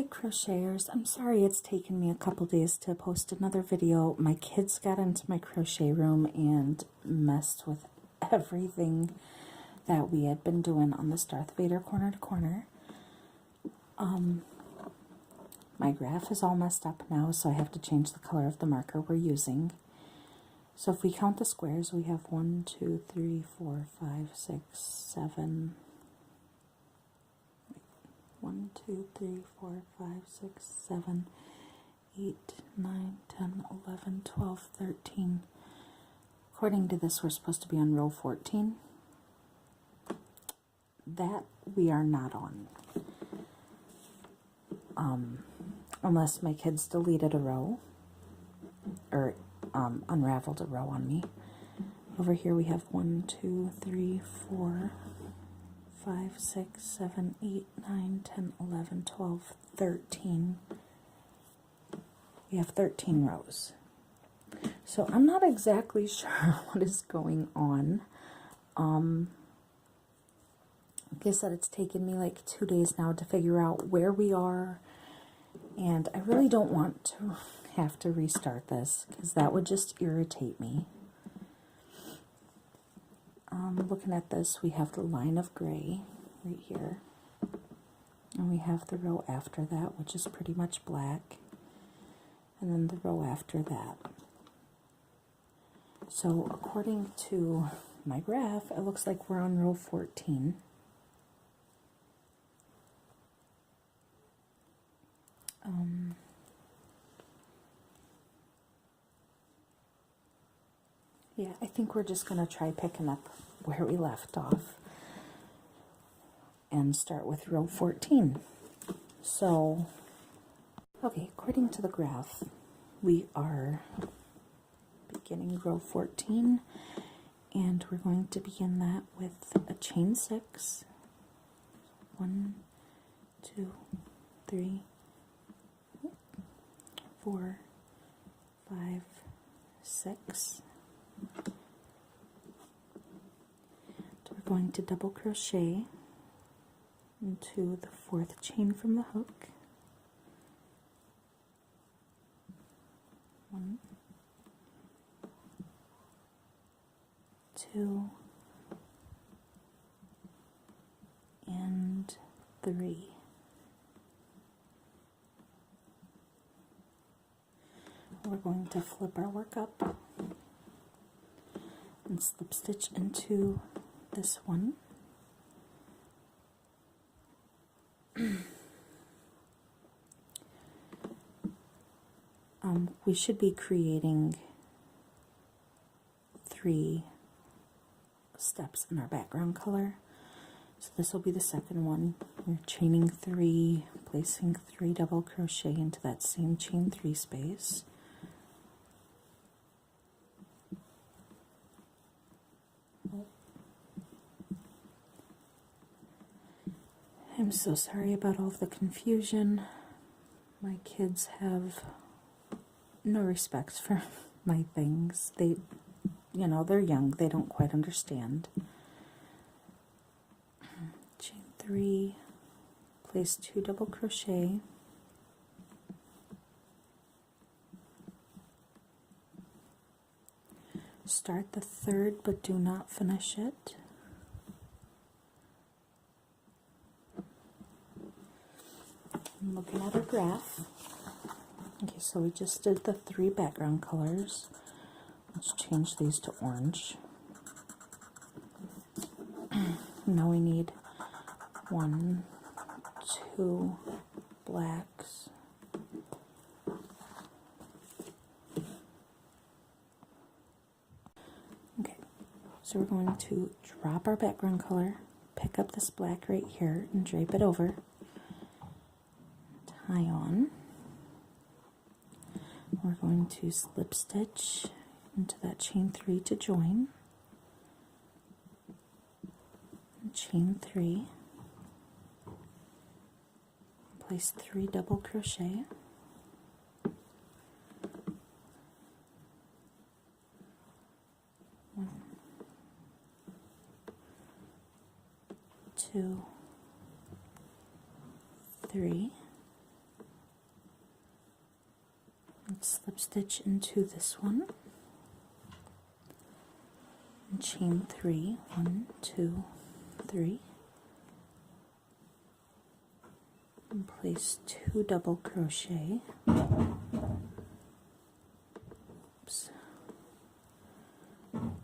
Hi crocheters, I'm sorry it's taken me a couple days to post another video. My kids got into my crochet room and messed with everything that we had been doing on this Darth Vader corner to corner. My graph is all messed up now, so I have to change the color of the marker we're using. So if we count the squares, we have 1, 2, 3, 4, 5, 6, 7. 1, 2, 3, 4, 5, 6, 7, 8, 9, 10, 11, 12, 13. According to this, we're supposed to be on row 14. That we are not on. Unless my kids deleted a row, or unraveled a row on me. Over here we have 1, 2, 3, 4, 5, 6, 7, 8, 9, 10, 11, 12, 13. We have 13 rows. So I'm not exactly sure what is going on. Like I said, it's taken me like 2 days now to figure out where we are. And I really don't want to have to restart this because that would just irritate me. Looking at this, we have the line of gray right here, and we have the row after that, which is pretty much black, and then the row after that. So according to my graph, it looks like we're on row 14. Yeah, I think we're just going to try picking up where we left off and start with row 14. So, okay, according to the graph, we are beginning row 14, and we're going to begin that with a chain 6. 1, 2, 3, 4, 5, 6. We're going to double crochet into the 4th chain from the hook. 1, 2, and 3. We're going to flip our work up and slip stitch into this one. We should be creating 3 steps in our background color. So this will be the second one. We're chaining 3, placing 3 double crochet into that same chain 3 space. I'm so sorry about all of the confusion. My kids have no respect for my things. They, you know, they're young. They don't quite understand. Chain 3, place 2 double crochet. Start the 3rd, but do not finish it. I'm looking at our graph. Okay, so we just did the 3 background colors. Let's change these to orange. Now we need 1, 2 blacks. Okay, so we're going to drop our background color, pick up this black right here, and drape it over. Tie on. We're going to slip stitch into that chain 3 to join. And chain 3. Place 3 double crochet. 1, 2, 3, slip stitch into this one and chain 3, 1, 2, 3, and place 2 double crochet. Oops.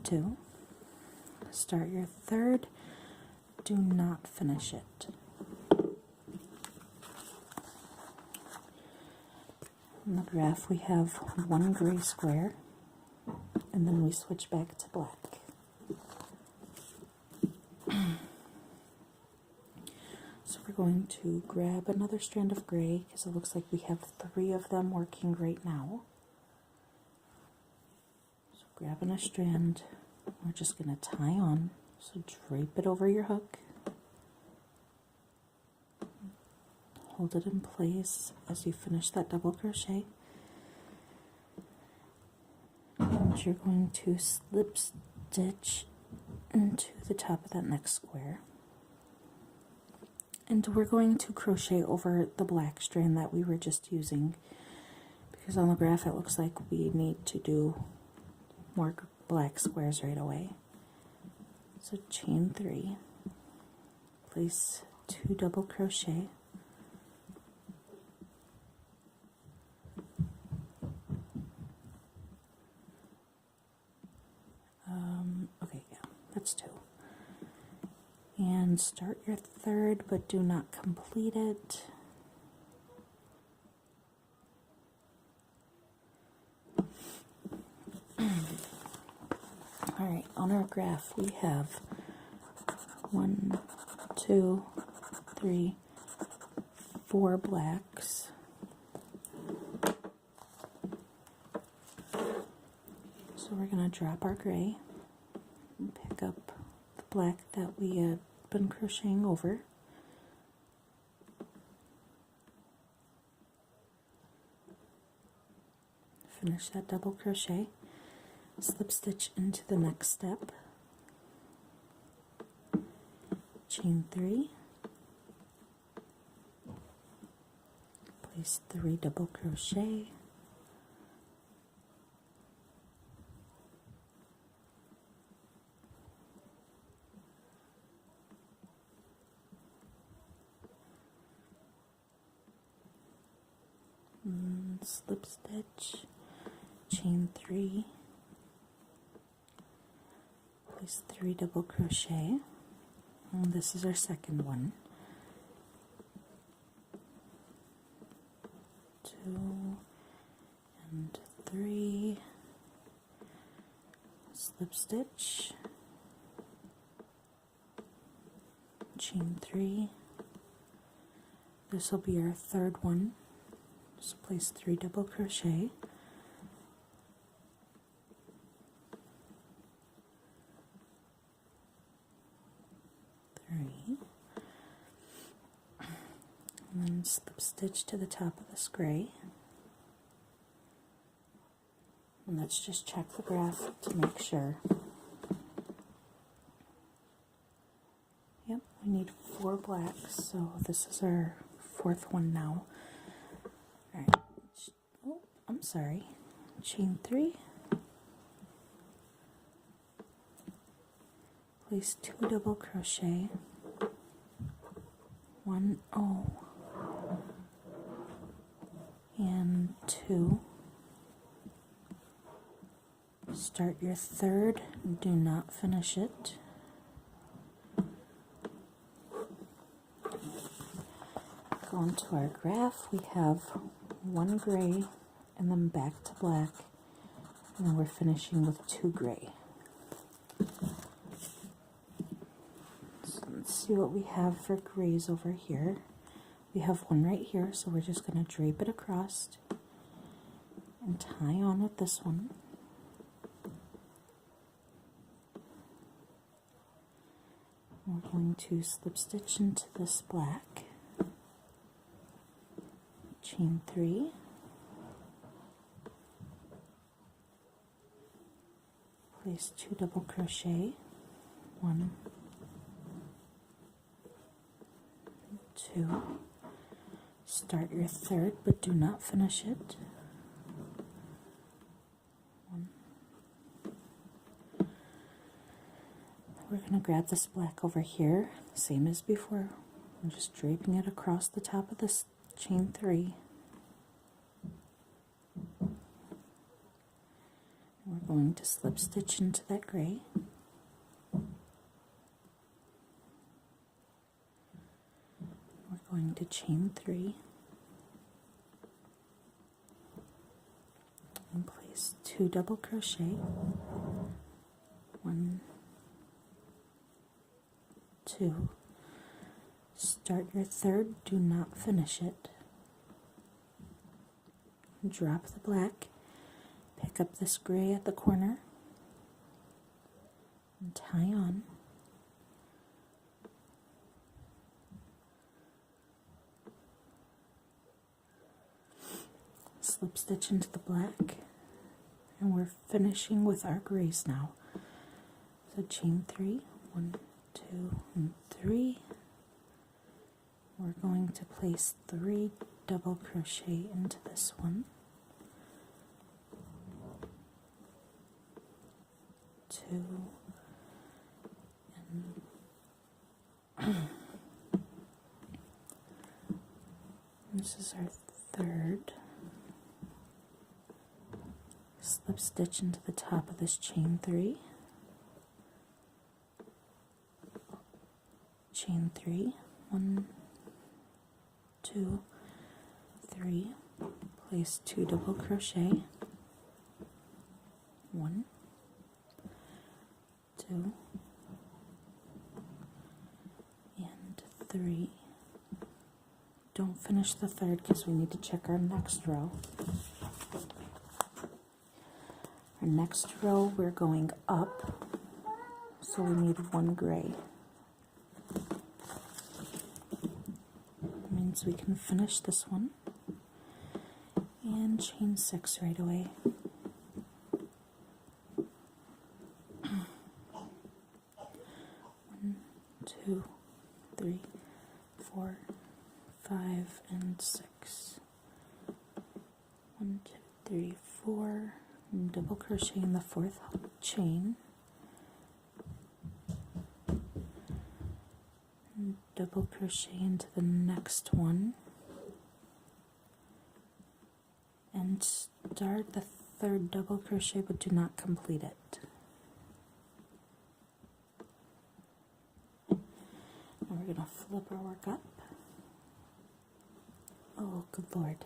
2. Start your third, do not finish it. On the graph we have 1 gray square, and then we switch back to black. So we're going to grab another strand of gray, because it looks like we have 3 of them working right now. So grabbing a strand, we're just going to tie on, so drape it over your hook. Hold it in place as you finish that double crochet, and you're going to slip stitch into the top of that next square, and we're going to crochet over the black strand that we were just using, because on the graph it looks like we need to do more black squares right away. So chain 3, place 2 double crochet, that's 2. And start your third, but do not complete it. Alright, on our graph we have 1, 2, 3, 4 blacks. So we're going to drop our gray and pick up the black that we had been crocheting over. Finish that double crochet, slip stitch into the next step, chain 3, place 3 double crochet, slip stitch, chain 3, place 3 double crochet, and this is our second one. 2 and 3, slip stitch, chain 3. This will be our third one. So place 3 double crochet, 3, and then slip stitch to the top of this gray. And let's just check the graph to make sure. Yep, we need 4 blacks, so this is our 4th one now. Alright, oh, I'm sorry, chain 3, place 2 double crochet, 1, and 2, start your third, do not finish it. Going to our graph, we have 1 gray and then back to black, and then we're finishing with 2 gray. So let's see what we have for grays over here. We have 1 right here, so we're just going to drape it across and tie on with this one. We're going to slip stitch into this black, chain 3, place 2 double crochet, 1, 2, start your third but do not finish it, we're going to grab this black over here, same as before. I'm just draping it across the top of this chain 3. We're going to slip stitch into that gray. We're going to chain 3 and place 2 double crochet. 1, 2. Start your third, do not finish it. Drop the black, pick up this gray at the corner, and tie on. Slip stitch into the black, and we're finishing with our grays now. So chain 3, 1, 2, and 3. We're going to place 3 double crochet into this one. 2 and this is our third. Slip stitch into the top of this chain 3. Chain 3, 1, 2, 3, place 2 double crochet, 1, 2, and 3. Don't finish the third because we need to check our next row. Our next row we're going up, so we need 1 gray. Means we can finish this one and chain 6 right away. 1, 2, 3, 4, 5, and 6. 1, 2, 3, 4. And double crochet in the 4th chain. And double crochet into the next one. And start the 3rd double crochet, but do not complete it. And we're going to flip our work up. Oh, good Lord.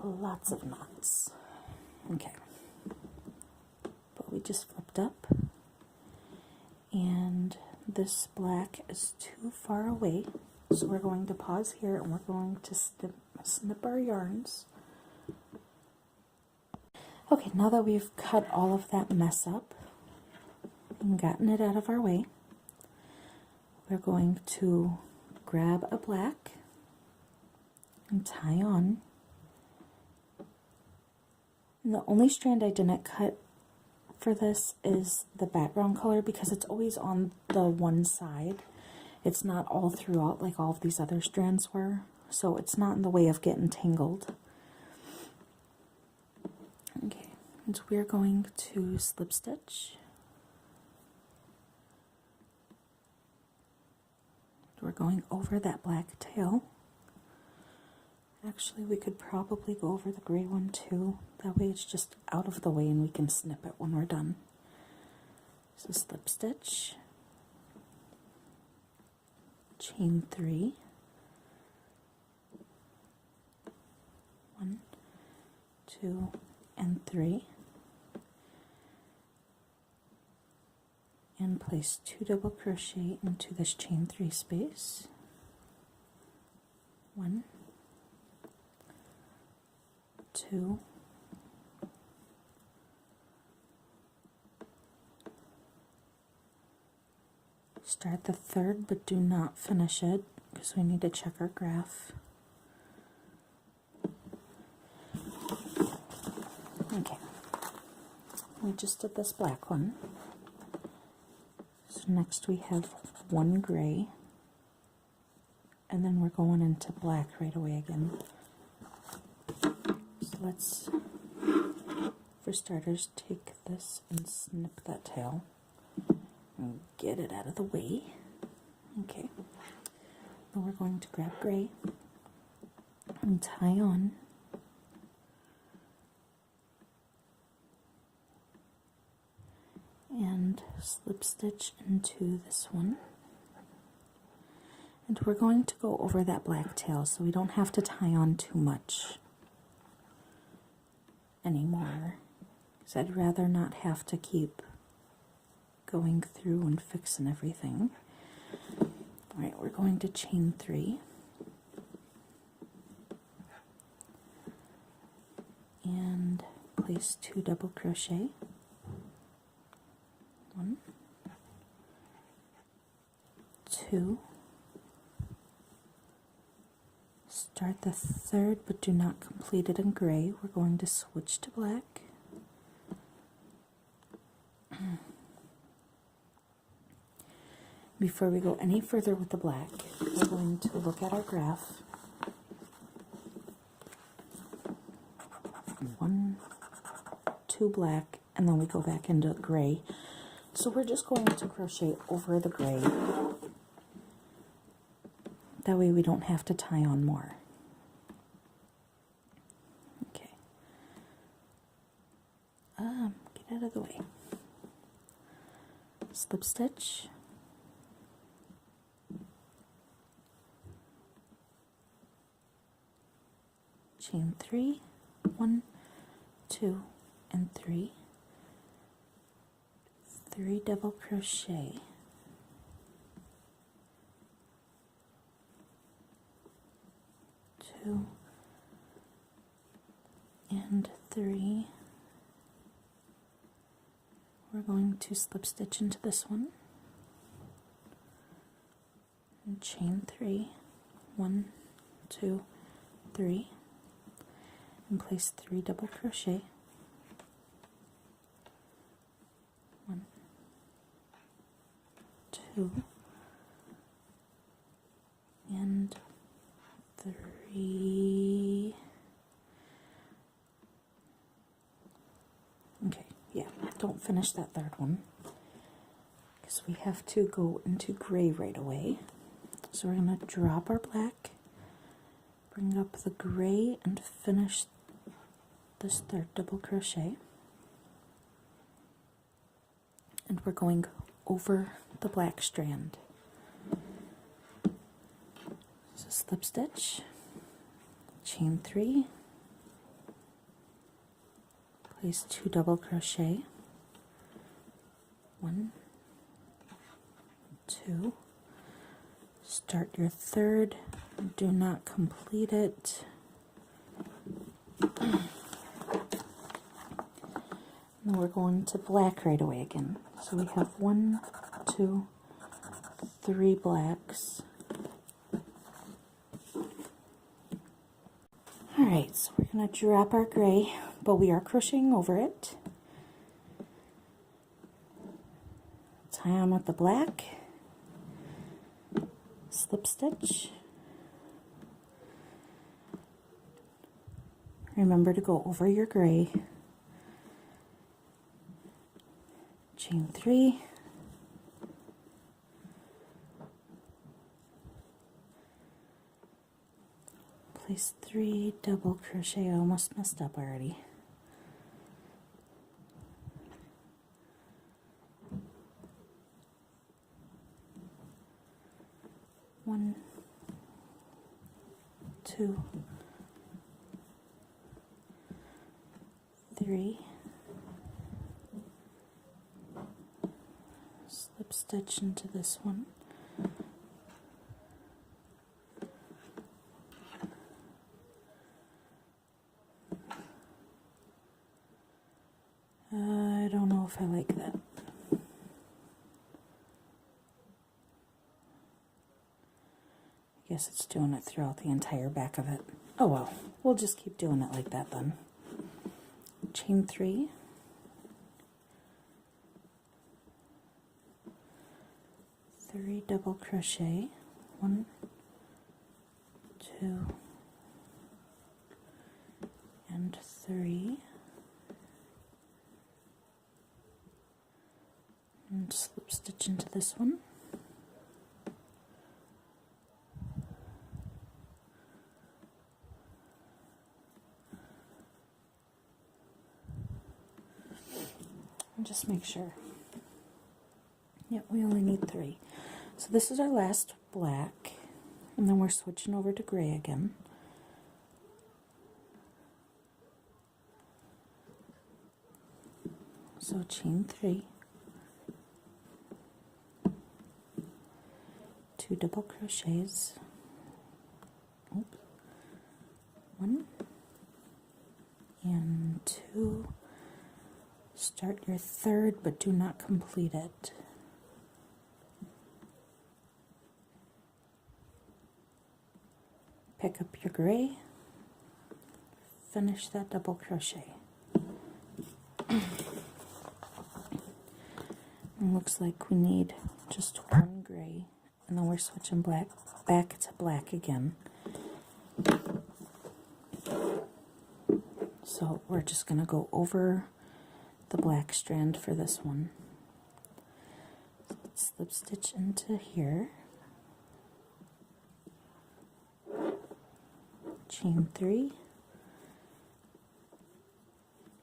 Lots of knots. Okay. But we just flipped up. And this black is too far away. So we're going to pause here and we're going to snip our yarns. Okay, now that we've cut all of that mess up and gotten it out of our way, we're going to grab a black and tie on. And the only strand I didn't cut for this is the background color because it's always on the one side. It's not all throughout like all of these other strands were, so it's not in the way of getting tangled. Okay, and we're going to slip stitch. We're going over that black tail. Actually, we could probably go over the gray one too. That way it's just out of the way and we can snip it when we're done. So slip stitch, chain 3, 1, 2, and 3, and place 2 double crochet into this chain 3 space. 1, 2, start the 3rd, but do not finish it because we need to check our graph. Okay, we just did this black one. So next we have 1 gray, and then we're going into black right away again. So let's For starters, take this and snip that tail and get it out of the way. Okay. Then we're going to grab gray and tie on and slip stitch into this one. And we're going to go over that black tail so we don't have to tie on too much anymore, because I'd rather not have to keep going through and fixing everything. Alright, we're going to chain 3 and place 2 double crochet, 1, 2, start the third but do not complete it in gray. We're going to switch to black. Before we go any further with the black, we're going to look at our graph. 1, 2 black, and then we go back into gray. So we're just going to crochet over the gray. That way we don't have to tie on more. Okay. Get out of the way. Slip stitch. Chain 3, 1, 2, and 3. 3 double crochet. 2 and 3. We're going to slip stitch into this one and chain 3, 1, 2, 3, and place 3 double crochet. 1, 2, and 3. Okay, yeah, don't finish that third one because we have to go into gray right away. So we're going to drop our black, bring up the gray, and finish this third double crochet. And we're going over the black strand. So slip stitch, chain 3, place 2 double crochet, 1, 2, start your third, do not complete it. And then we're going to black right away again. So we have 1, 2, 3 blacks. Alright, so we're going to drop our gray, but we are crocheting over it. Tie on with the black, slip stitch. Remember to go over your gray. Chain 3. Place 3 double crochet. I almost messed up already. One, 2, 3. Slip stitch into this one. I don't know if I like that. I guess it's doing it throughout the entire back of it. Oh well, we'll just keep doing it like that then. Chain 3. 3 double crochet. 1, 2, and 3. and slip stitch into this one. And just make sure. Yep, we only need 3. So this is our last black, and then we're switching over to gray again. So chain 3, 2 double crochets, oops, 1 and 2. Start your third, but do not complete it. Pick up your gray, finish that double crochet. It looks like we need just 1 gray, and then we're switching back to black again. So we're just going to go over the black strand for this one. So let's slip stitch into here, chain 3,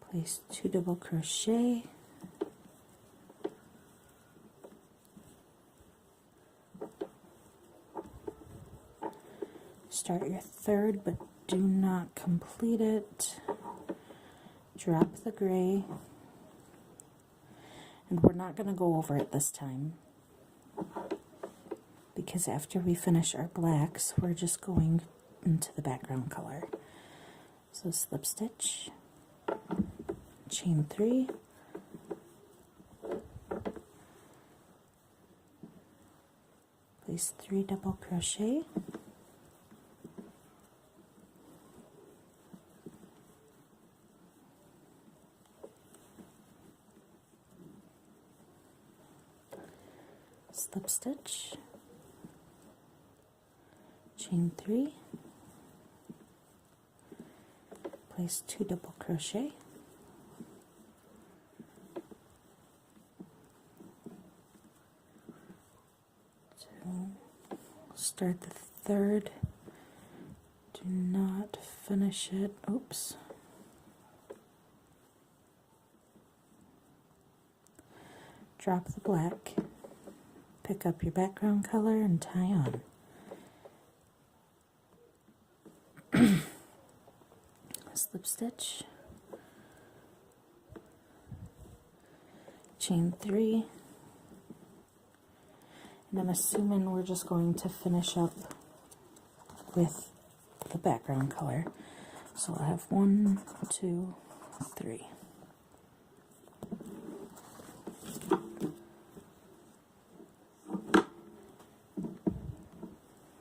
place 2 double crochet, start your third, but do not complete it. Drop the gray, and we're not going to go over it this time, because after we finish our blacks, we're just going into the background color. So slip stitch, chain 3, place 3 double crochet, slip stitch, chain 3, place 2 double crochet, start the third, do not finish it, oops, drop the black, pick up your background color and tie on. Slip stitch, chain 3, and I'm assuming we're just going to finish up with the background color. So I have 1, 2, 3.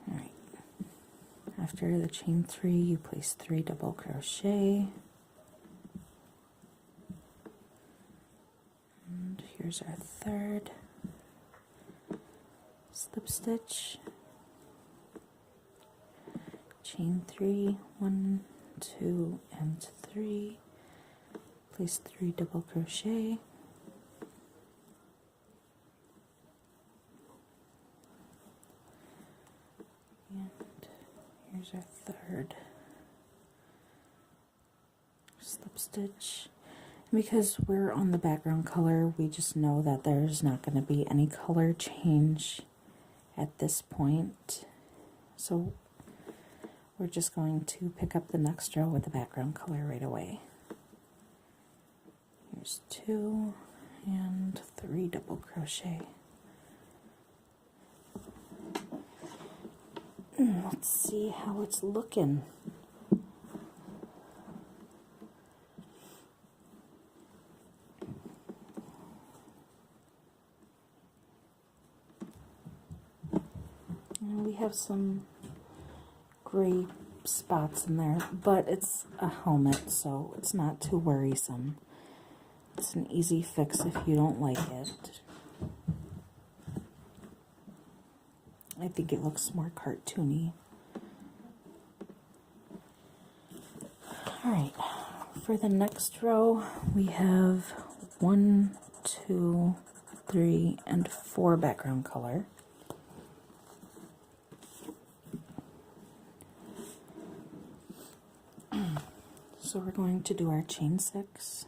Alright, after the chain 3, you place 3 double crochet, and here's our third. Slip stitch, chain 3, 1, 2, and 3, place 3 double crochet, and here's our third. Slip stitch. Because we're on the background color, we just know that there's not going to be any color change at this point, so we're just going to pick up the next row with the background color right away. Here's 2 and 3 double crochet. Let's see how it's looking. We have some gray spots in there, but it's a helmet, so it's not too worrisome. It's an easy fix if you don't like it. I think it looks more cartoony. Alright, for the next row, we have 1, 2, 3, and 4 background color. So we're going to do our chain 6.